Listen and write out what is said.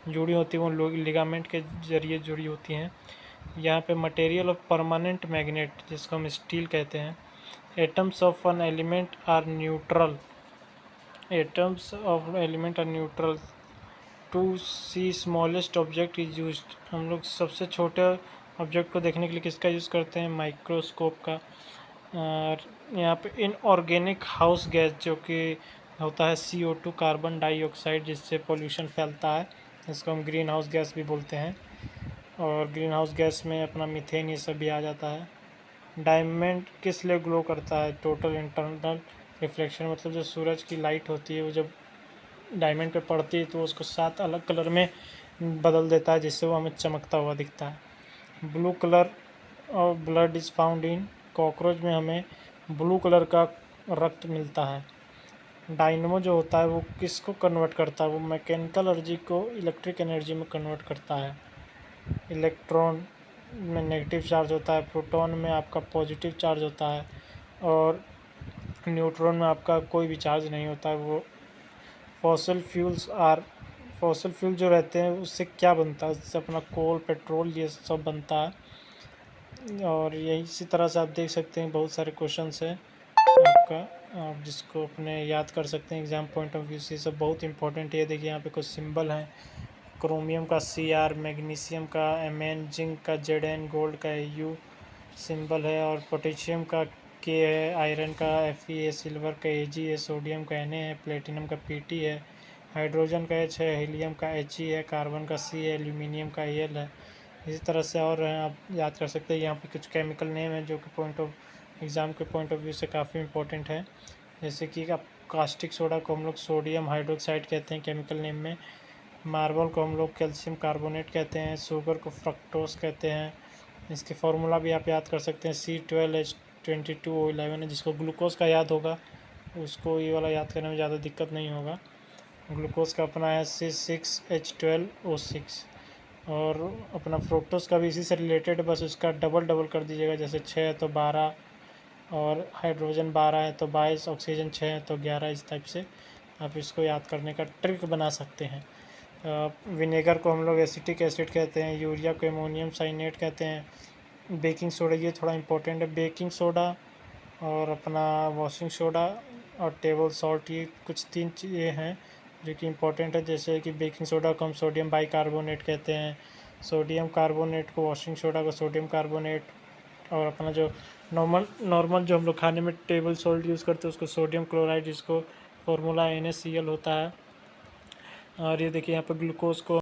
जुड़ी होती हैं वो लिगामेंट के ज़रिए जुड़ी होती हैं। यहाँ पे मटेरियल ऑफ परमानेंट मैग्नेट, जिसको हम स्टील कहते हैं। Atoms of an element are neutral, atoms of element are neutral to see smallest object is used. हम लोग सबसे छोटे ऑब्जेक्ट को देखने के लिए किसका यूज़ करते हैं? माइक्रोस्कोप का। और यहाँ पे इनऑर्गेनिक हाउस गैस जो कि होता है CO2 कार्बन डाइऑक्साइड, जिससे पोल्यूशन फैलता है, इसको हम ग्रीन हाउस गैस भी बोलते हैं। और ग्रीन हाउस गैस में अपना मीथेन ये सब भी आ जाता है। डायमंड किस लिए ग्लो करता है? टोटल इंटरनल रिफ्लेक्शन, मतलब जो सूरज की लाइट होती है वो जब डायमंड पे पड़ती है तो उसको 7 अलग कलर में बदल देता है, जिससे वो हमें चमकता हुआ दिखता है। ब्लू कलर और blood is found in, cockroach में हमें ब्लू कलर का रक्त मिलता है। डायनमो जो होता है वो किसको कन्वर्ट करता है? वो मैकेनिकल एनर्जी को इलेक्ट्रिक एनर्जी में कन्वर्ट करता है। इलेक्ट्रॉन में नेगेटिव चार्ज होता है, प्रोटॉन में आपका पॉजिटिव चार्ज होता है, और न्यूट्रॉन में आपका कोई भी चार्ज नहीं होता है। वो फॉसिल फ्यूल जो रहते हैं उससे क्या बनता है? उससे अपना कोल, पेट्रोल ये सब बनता है। और यही इसी तरह से आप देख सकते हैं बहुत सारे क्वेश्चंस है आपका, आप जिसको अपने याद कर सकते हैं एग्जाम पॉइंट ऑफ व्यू से। सब बहुत इंपॉर्टेंट है। ये देखिए यहाँ पे कुछ सिंबल हैं, क्रोमियम का Cr, मैग्नीशियम का Mn, जिंक का Zn, गोल्ड का Au सिंबल है, और पोटेशियम का K है, आयरन का Fe है, सिल्वर का Ag है, सोडियम का Na है, प्लेटिनम का Pt है, हाइड्रोजन का H है, हीलियम का He है, कार्बन का C है, एल्यूमिनियम का Al है। इसी तरह से और हैं, आप याद कर सकते हैं। यहाँ पे कुछ केमिकल नेम है जो कि एग्ज़ाम के पॉइंट ऑफ व्यू से काफ़ी इंपॉर्टेंट है। जैसे कि आप कास्टिक सोडा को हम लोग सोडियम हाइड्रोक्साइड कहते हैं केमिकल नेम में। मार्बल को हम लोग कैल्शियम कार्बोनेट कहते हैं। शुगर को फ्रक्टोज कहते हैं। इसके फार्मूला भी आप याद कर सकते हैं, C12H22O11 है। जिसको ग्लूकोज का याद होगा उसको ये वाला याद करने में ज़्यादा दिक्कत नहीं होगा। ग्लूकोज का अपना है C6H12O6। और अपना फ्रुक्टोज का भी इसी से रिलेटेड है, बस उसका डबल कर दीजिएगा। जैसे 6 है तो 12, और हाइड्रोजन 12 है तो 22, ऑक्सीजन 6 है तो 11। इस टाइप से आप इसको याद करने का ट्रिक बना सकते हैं। विनेगर को हम लोग एसिटिक एसिड कहते हैं। यूरिया को अमोनियम साइनेट कहते हैं। बेकिंग सोडा, ये थोड़ा इंपॉर्टेंट है। बेकिंग सोडा और अपना वॉशिंग सोडा और टेबल सॉल्ट, ये कुछ 3 चीज़ें हैं जो कि इम्पोर्टेंट है। जैसे कि बेकिंग सोडा को हम सोडियम बाइकार्बोनेट कहते हैं, सोडियम कार्बोनेट को, वॉशिंग सोडा को सोडियम कार्बोनेट, और अपना जो नॉर्मल जो हम लोग खाने में टेबल सॉल्ट यूज़ करते हैं उसको सोडियम क्लोराइड, जिसको फार्मूला NaCl होता है। और ये देखिए यहाँ पर ग्लूकोज को